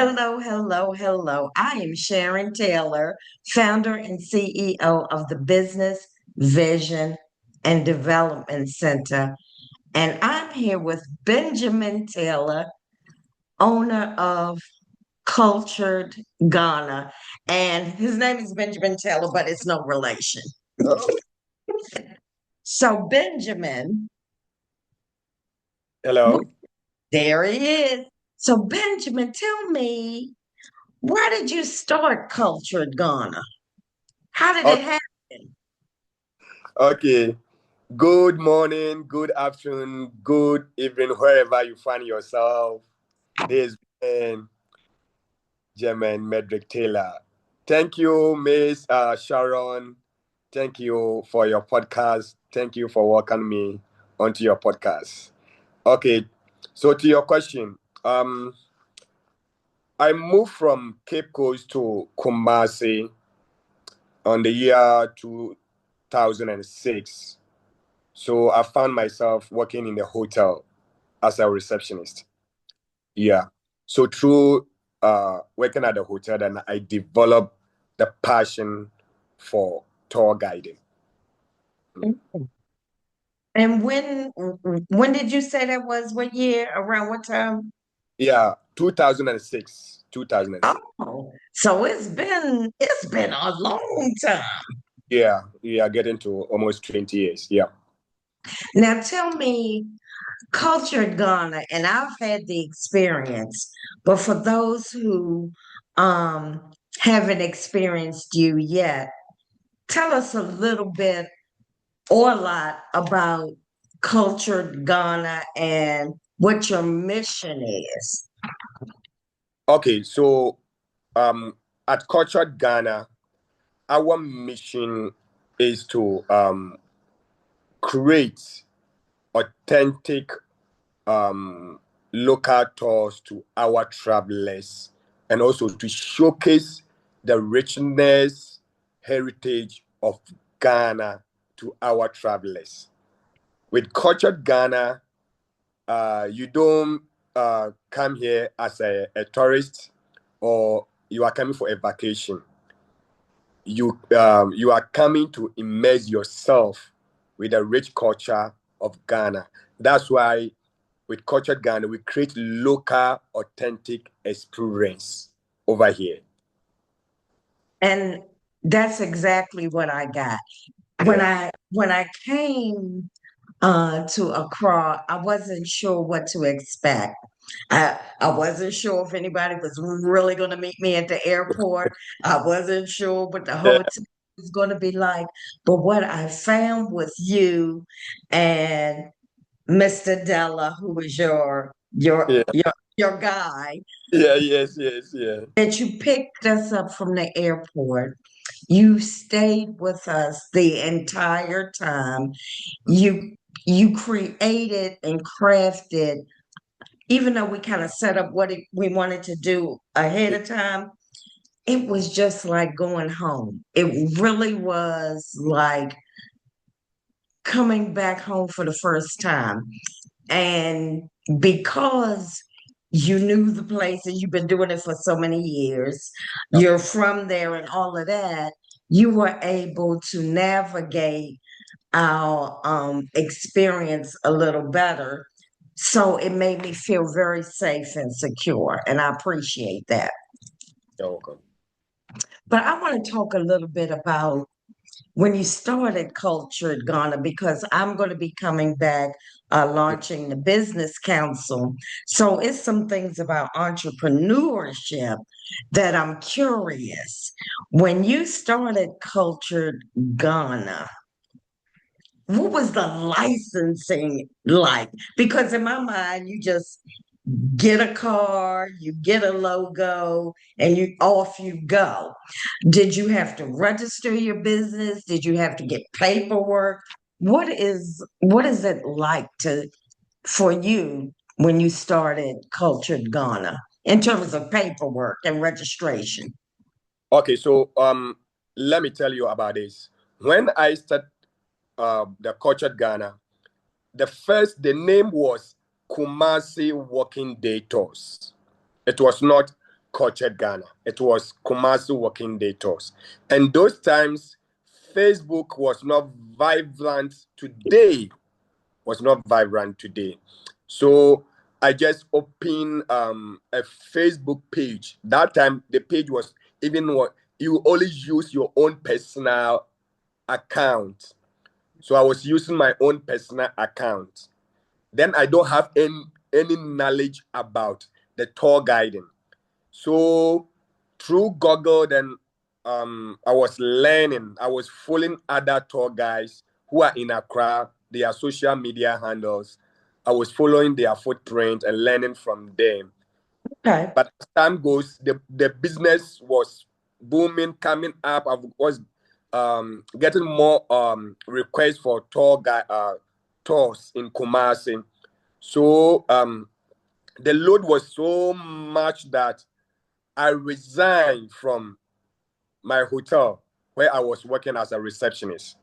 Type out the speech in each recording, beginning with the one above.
Hello, hello, hello. I am Sharon Taylor, founder and CEO of the Business Vision and Development Center. And I'm here with Benjamin Taylor, owner of Cultured Ghana. And his name is Benjamin Taylor, but it's no relation. So, Benjamin, Hello. there he is. So, Benjamin, tell me, why did you start Cultured Ghana? How did it Okay. happen? Okay. Good morning, good afternoon, good evening, wherever you find yourself. This is Benjamin Medrick Taylor. Thank you, Miss Sharon. Thank you for your podcast. Thank you for welcoming me onto your podcast. Okay. So to your question, I moved from Cape Coast to Kumasi on the year 2006. So I found myself working in the hotel as a receptionist. Yeah. So through working at the hotel, then I developed the passion for tour guiding. And when did you say that was? What year? Around what time? Yeah, 2006. 2006. Oh, so it's been a long time. Yeah, yeah, getting to almost 20 years. Yeah. Now tell me, cultured Ghana, and I've had the experience, but for those who haven't experienced you yet, tell us a little bit or a lot about cultured Ghana and what your mission is. Okay, so at Cultured Ghana, our mission is to create authentic um, local tours to our travelers and also to showcase the richness, heritage of Ghana to our travelers. With Cultured Ghana, you don't come here as a tourist or you are coming for a vacation. You are coming to immerse yourself with the rich culture of Ghana. That's why with Cultured Ghana, we create local, authentic experience over here. And that's exactly what I got. When Yeah. I came to Accra, I wasn't sure what to expect. I wasn't sure if anybody was really going to meet me at the airport. I wasn't sure what the Yeah. hotel was going to be like. But what I found was you and Mr. Della, who was Yeah. your guy, Yeah. Yes. Yes. Yeah. that you picked us up from the airport. You stayed with us the entire time. You you created and crafted, even though we kind of set up we wanted to do ahead of time, it was just like going home. It really was like coming back home for the first time. And because you knew the place and you've been doing it for so many years, Yeah. you're from there and all of that, you were able to navigate our experience a little better. So it made me feel very safe and secure. And I appreciate that. You're welcome. But I want to talk a little bit about when you started Cultured Ghana, because I'm going to be coming back launching the business council. So it's some things about entrepreneurship that I'm curious. When you started Cultured Ghana, what was the licensing like? Because in my mind, you just get a card, you get a logo, and you off you go. Did you have to register your business? Did you have to get paperwork? What is it like to for you when you started Cultured Ghana in terms of paperwork and registration? Okay, so let me tell you about this. When I started the Cultured Ghana, the name was Kumasi Walking Day Tours. It was not Cultured Ghana. It was Kumasi Working Day Tours. And those times, Facebook was not vibrant today. Was not vibrant today. So I just opened a Facebook page. That time the page was even what you only use your own personal account. So I was using my own personal account. Then I don't have any knowledge about the tour guiding. So through Google, then I was learning. I was following other tour guides who are in Accra, their social media handles. I was following their footprint and learning from them. Okay. But as time goes, the business was booming, coming up. I was getting more requests for tours in Kumasi. So the load was so much that I resigned from my hotel where I was working as a receptionist.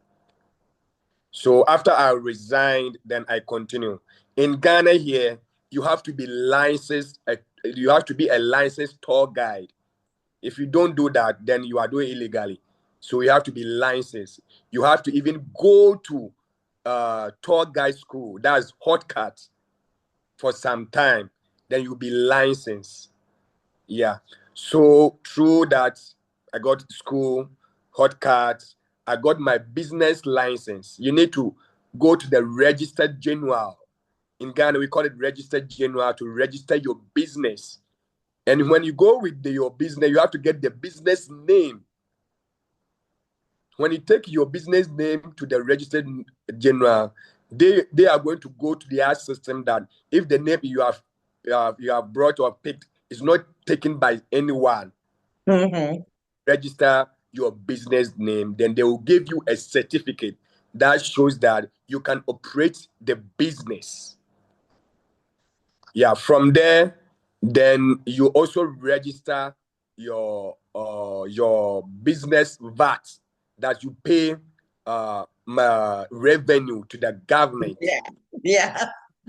So after I resigned, then I continued. In Ghana here, you have to be licensed. You have to be a licensed tour guide. If you don't do that, then you are doing illegally. So you have to be licensed. You have to even go to tour guide school. That's hot cut for some time. Then you'll be licensed. Yeah. So through that, I got school, hot cards. I got my business license. You need to go to the registered general. In Ghana, we call it registered general to register your business. And when you go with your business, you have to get the business name. When you take your business name to the registered general, they are going to go to their system that if the name you have brought or picked is not taken by anyone, Mm-hmm. register your business name, then they will give you a certificate that shows that you can operate the business. Yeah, from there, then you also register your business VAT that you pay revenue to the government. Yeah. Yeah.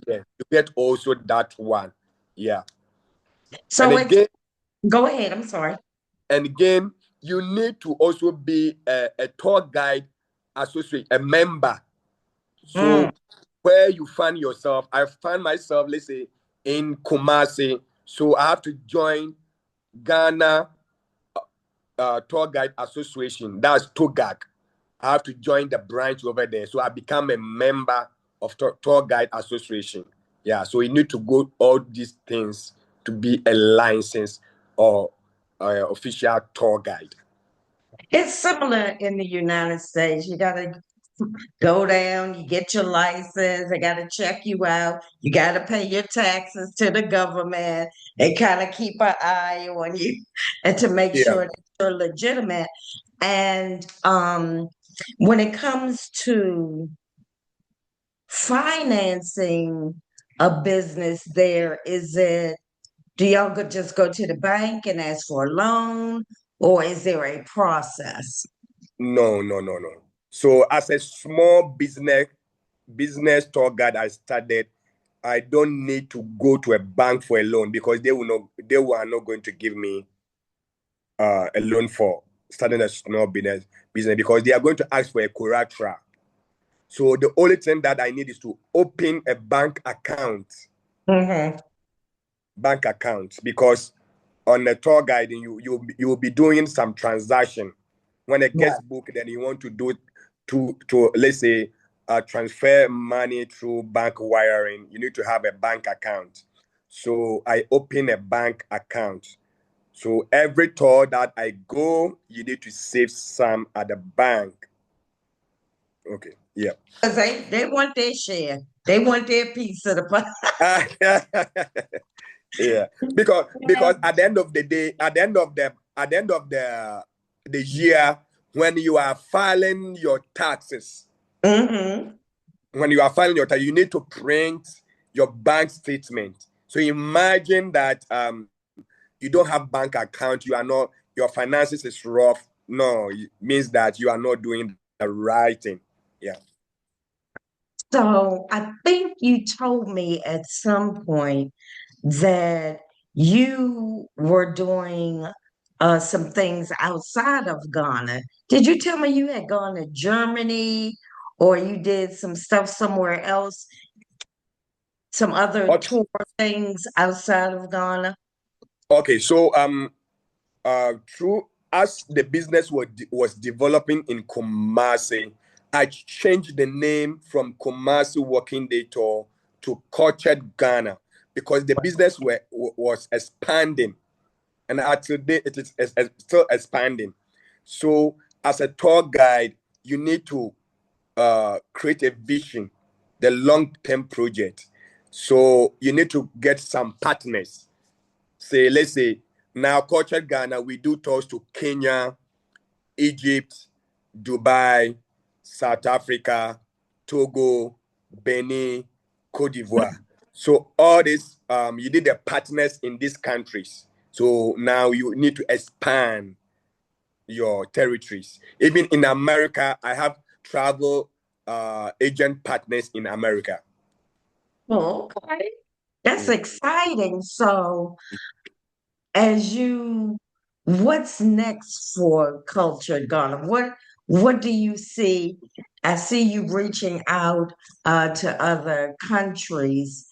Yeah, you get also that one. Yeah, and So it's again, go ahead. I'm sorry. and again, you need to also be a tour guide associate, a member. Mm. So where you find yourself, I find myself, let's say, in Kumasi. So I have to join Ghana Tour Guide Association. That's TOGAC. I have to join the branch over there. So I become a member of Tour Guide Association. Yeah. So you need to go all these things to be a license or official tour guide. It's similar in the United States. You got to go down, you get your license, they got to check you out, you got to pay your taxes to the government, they kind of keep an eye on you and to make Yeah. sure that you're legitimate. And when it comes to financing a business there, do y'all just go to the bank and ask for a loan, or is there a process? No, no, no, no. So as a small business tour guide I started, I don't need to go to a bank for a loan because they were not going to give me a loan for starting a small business because they are going to ask for a collateral. So the only thing that I need is to open a Mm-hmm. bank account because on the tour guiding you will be doing some transaction. When it gets booked, then you want to do it to let's say transfer money through bank wiring. You need to have a bank account. So I open a bank account. So every tour that I go, you need to save some at the bank. Okay. Yeah. Because they want their share. They want their piece of the pie. Yeah. Because at the end of the day, at the end of the year, when you are filing your taxes, Mm-hmm. when you are filing your tax, you need to print your bank statement. So imagine that you don't have bank account, you are not, your finances is rough. No, it means that you are not doing the right thing. Yeah. So I think you told me at some point that you were doing some things outside of Ghana. Did you tell me you had gone to Germany or you did some stuff somewhere else, some other Okay, tour things outside of Ghana? okay. So through as the business was developing in Kumasi, I changed the name from Kumasi Working Day Tour to Cultured Ghana because the business was expanding, and today it is still expanding. So, as a tour guide, you need to create a vision, the long-term project. So you need to get some partners. Say, let's say now, Culture Ghana, we do tours to Kenya, Egypt, Dubai, South Africa, Togo, Benin, Cote d'Ivoire. So all this, you need the partners in these countries. So now you need to expand your territories. Even in America, I have travel agent partners in America. Oh, okay. That's Mm. exciting. So, as what's next for Cultured Ghana? What do you see? I see you reaching out to other countries.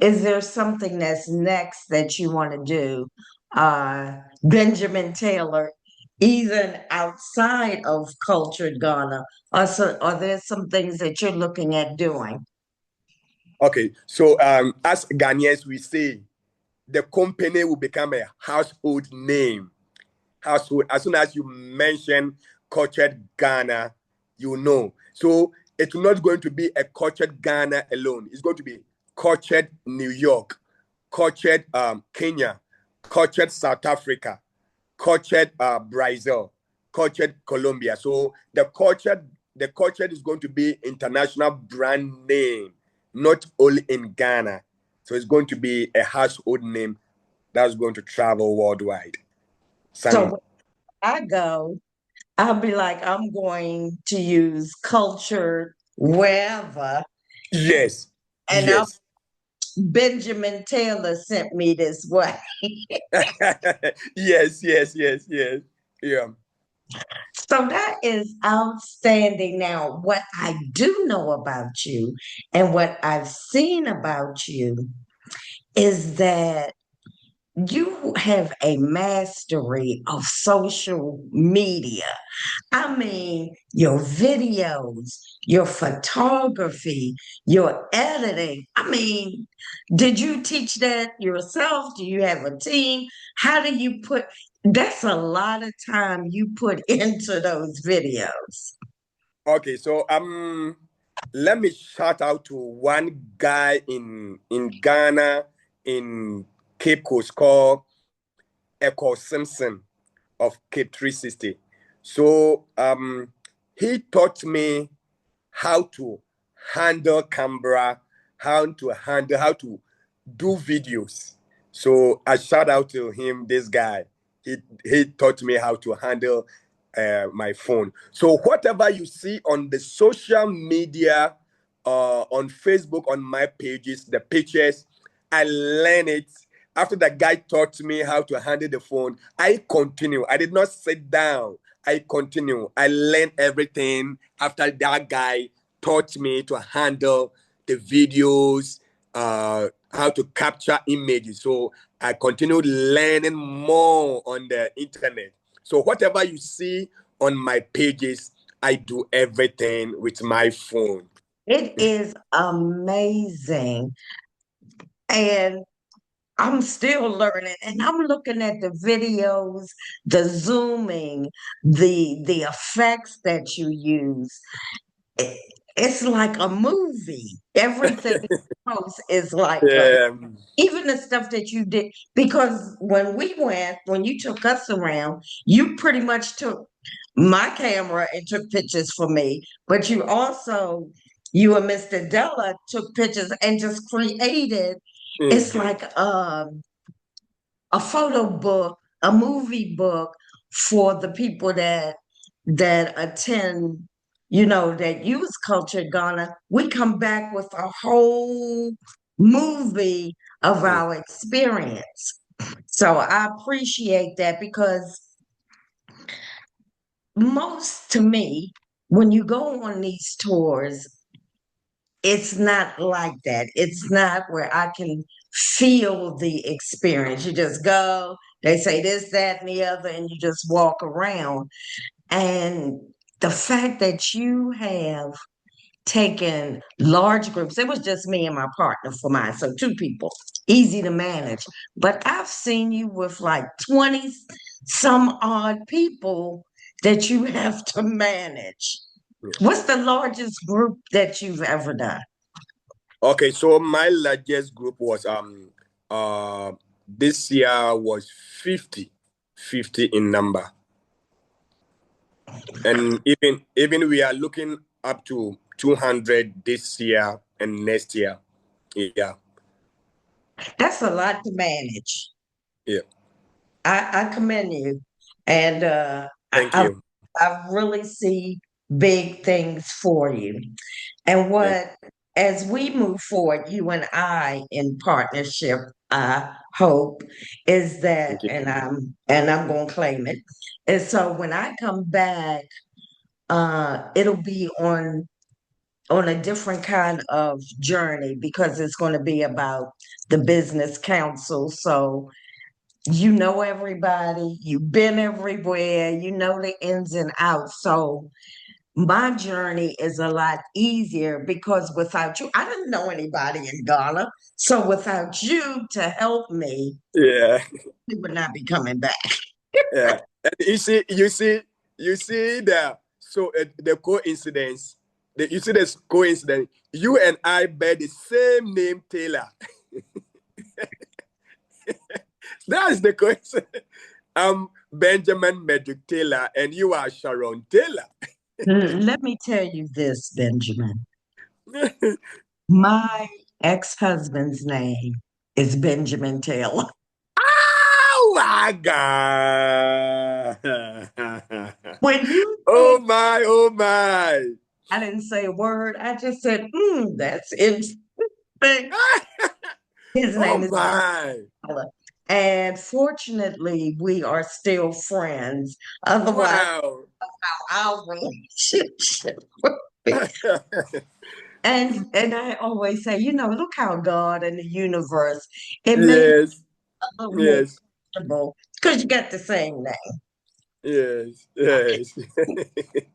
Is there something that's next that you want to do? Benjamin Taylor, even outside of Cultured Ghana, are there some things that you're looking at doing? Okay, so as Ghanaians, we say the company will become a household name. Household, as soon as you mention cultured Ghana, you know. So it's not going to be a cultured Ghana alone. It's going to be cultured New York, cultured Kenya, cultured South Africa, cultured Brazil, cultured Colombia. So the cultured is going to be international brand name, not only in Ghana. So it's going to be a household name that's going to travel worldwide. So Sang. when I go, I'll be like, I'm going to use culture wherever. Yes, And I'll, yes. Benjamin Taylor sent me this way. Yes, yes, yes, yes. Yeah. So that is outstanding. Now, what I do know about you and what I've seen about you is that you have a mastery of social media. I mean, your videos, your photography, your editing. I mean, did you teach that yourself? Do you have a team? How do you put that's a lot of time you put into those videos. Okay, so let me shout out to one guy in Ghana in Cape Coast called Echo Simpson of Cape 360. So he taught me how to handle camera, how to do videos. So I shout out to him, this guy. He taught me how to handle my phone. So whatever you see on the social media, on Facebook, on my pages, the pictures, I learn it. After that guy taught me how to handle the phone, I continue. I did not sit down. I continue. I learned everything after that guy taught me to handle the videos, how to capture images. So I continued learning more on the internet. So whatever you see on my pages, I do everything with my phone. It is amazing. And I'm still learning and I'm looking at the videos, the zooming, the effects that you use. It- it's like a movie. Everything else is like Yeah. even the stuff that you did because when you took us around, you pretty much took my camera and took pictures for me, but you and Mr. Della took pictures and just created it's Mm. like a photo book, a movie book for the people that attend, that use Culture Ghana. We come back with a whole movie of our experience. So I appreciate that because most to me, when you go on these tours, it's not like that. It's not where I can feel the experience. You just go, they say this, that, and the other, and you just walk around. And the fact that you have taken large groups, it was just me and my partner for mine, so two people, easy to manage. But I've seen you with like 20 some odd people that you have to manage. What's the largest group that you've ever done? Okay, so my largest group was this year was 50 in number. And even we are looking up to 200 this year and next year. Yeah. That's a lot to manage. Yeah. I commend you. And Thank you. I really see big things for you. And Thank, as we move forward, you and I in partnership, I hope, is that, thank you. and I'm gonna claim it. And so when I come back, it'll be on a different kind of journey because it's going to be about the business council. So you know everybody, you've been everywhere, you know the ins and outs. So my journey is a lot easier because without you, I didn't know anybody in Ghana. So without you to help me, Yeah. we would not be coming back. Yeah. And you see the coincidence. You see this coincidence. You and I bear the same name, Taylor. That's the coincidence. I'm Benjamin Medrick Taylor, and you are Sharon Taylor. Let me tell you this, Benjamin. My ex-husband's name is Benjamin Taylor. Oh my God. When you Oh think my, oh my. I didn't say a word, I just said, that's interesting. His Oh name is my. Taylor. And fortunately, we are still friends. Otherwise, Wow. our relationship would be. And I always say, look how God and the universe, it made it Yes, a little more yes, comfortable because you got the same name. yes, yes.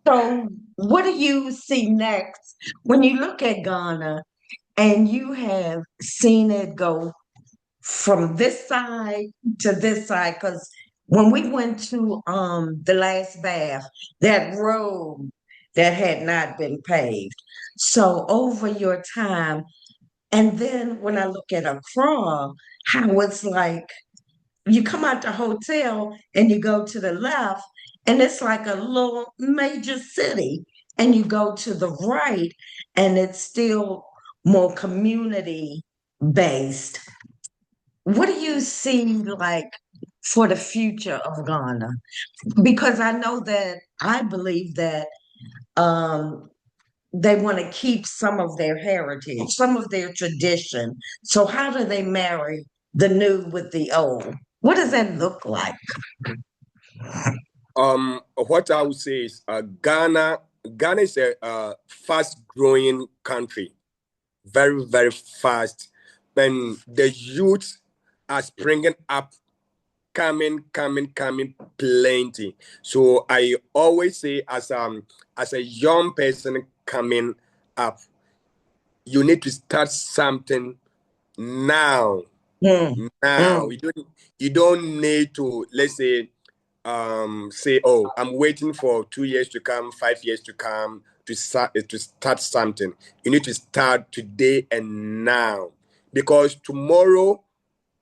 So, what do you see next when you look at Ghana and you have seen it go from this side to this side? Because when we went to the last bath, that road that had not been paved. So over your time, and then when I look at Accra, how it's like you come out the hotel and you go to the left, and it's like a little major city. And you go to the right, and it's still more community based. What do you see like for the future of Ghana? Because I know that I believe that um, they want to keep some of their heritage, some of their tradition. So how do they marry the new with the old? What does that look like? What I would say is Ghana is a fast growing country, very, very fast. And the youth are springing up, coming, plenty. So I always say, as a young person coming up, you need to start something now. Mm, Now mm, you don't need to, let's say, oh, I'm waiting for 2 years to come, 5 years to come to start something. You need to start today and now, because tomorrow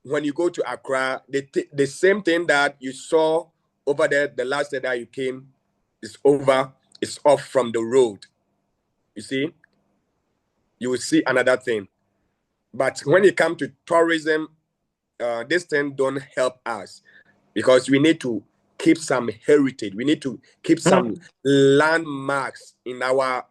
when you go to Accra, the same thing that you saw over there the last day that you came is over. It's off from the road. You see, you will see another thing. But when it comes to tourism, this thing don't help us, because we need to keep some heritage. We need to keep some mm. landmarks in our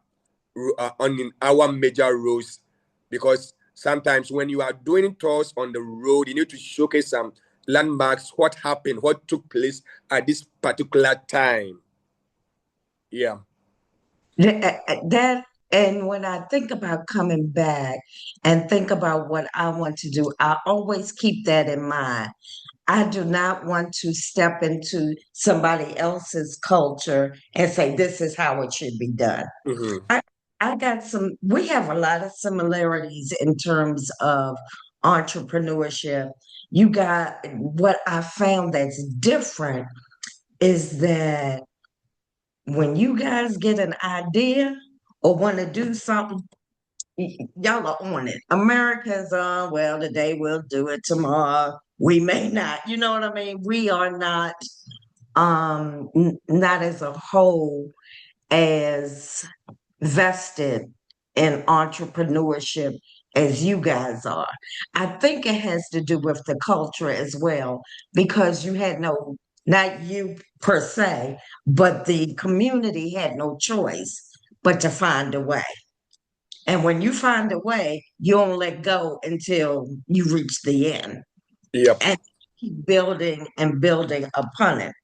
on in our major roads, because Sometimes when you are doing tours on the road, you need to showcase some landmarks, what happened, what took place at this particular time. Yeah. That, and when I think about coming back and think about what I want to do, I always keep that in mind. I do not want to step into somebody else's culture and say, this is how it should be done. Mm-hmm. I got we have a lot of similarities in terms of entrepreneurship. You got what I found that's different is that when you guys get an idea or want to do something, y'all are on it. Americans are, well, today we'll do it, tomorrow we may not. You know what I mean? We are not not as a whole as vested in entrepreneurship as you guys are. I think it has to do with the culture as well, because you had no, not you per se, but the community had no choice but to find a way. And when you find a way, you don't let go until you reach the end Yep. and keep building and building upon it.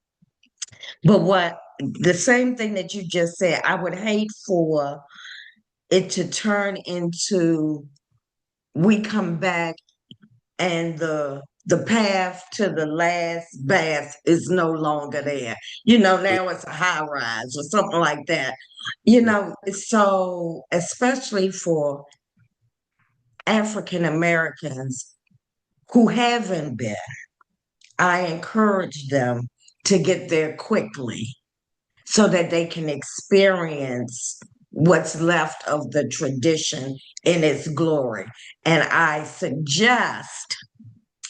But what the same thing that you just said, I would hate for it to turn into we come back and the path to the last bath is no longer there. You know, now it's a high rise or something like that. You know, so especially for African Americans who haven't been, I encourage them to get there quickly so that they can experience what's left of the tradition in its glory. And I suggest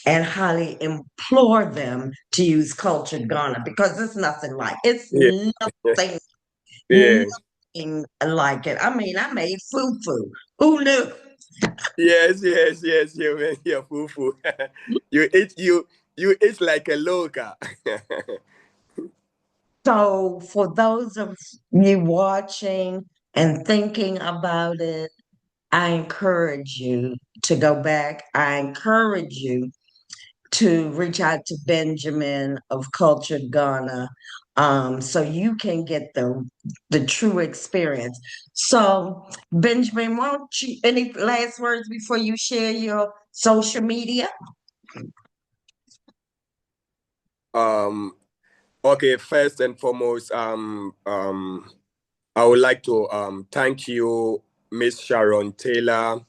and highly implore them to use cultured Ghana because it's nothing like it's Yeah. nothing, Yeah. nothing like it. I mean, I made fufu. Who knew? Yes, yes, yes, you man, you're fufu. You eat like a local. So, for those of you watching and thinking about it, I encourage you to go back. I encourage you to reach out to Benjamin of Cultured Ghana, so you can get the true experience. So, Benjamin, won't you any last words before you share your social media? um okay, first and foremost, I would like to thank you, Miss Sharon Taylor,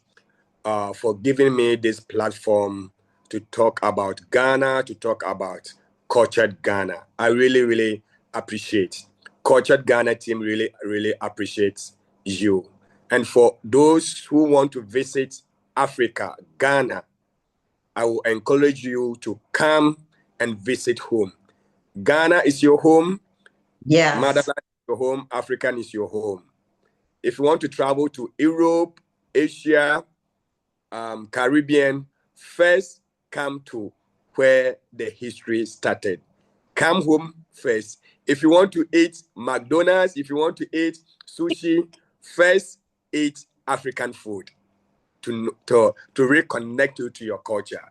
for giving me this platform to talk about Ghana, to talk about cultured Ghana. I really, really appreciate. Cultured Ghana team really, really appreciates you. And for those who want to visit Africa, Ghana, I will encourage you to come and visit home. Ghana is your home, Yes. motherland is your home, African is your home. If you want to travel to Europe, Asia, Caribbean, first come to where the history started. Come home first. If you want to eat McDonald's, if you want to eat sushi, first eat African food to reconnect you to your culture.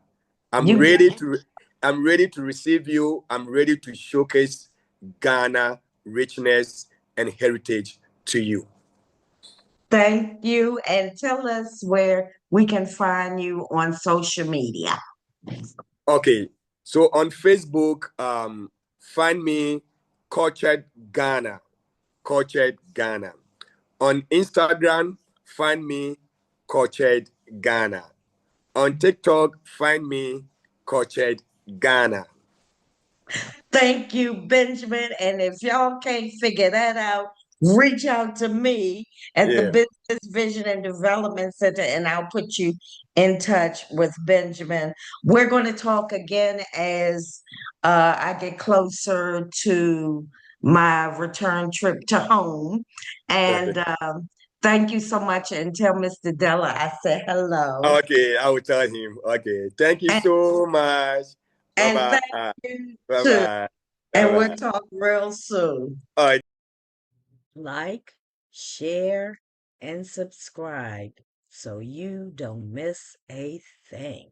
I'm You ready to I'm ready to receive you. I'm ready to showcase Ghana richness and heritage to you. thank you and tell us where we can find you on social media. Okay, so on Facebook, find me Cultured Ghana, Cultured Ghana. On Instagram, find me Cultured Ghana. On TikTok, find me Cultured Ghana. Thank you, Benjamin. And if y'all can't figure that out, reach out to me at the Yeah, Business Vision and Development Center, and I'll put you in touch with Benjamin. We're going to talk again as I get closer to my return trip to home. okay. And thank you so much. And tell Mr. Della I said hello. Okay, I will tell him. Okay, thank you And, so much. Bye and bye. thank you Bye too. bye. Bye And we'll bye. talk real soon. All right. Like, share, and subscribe. so you don't miss a thing.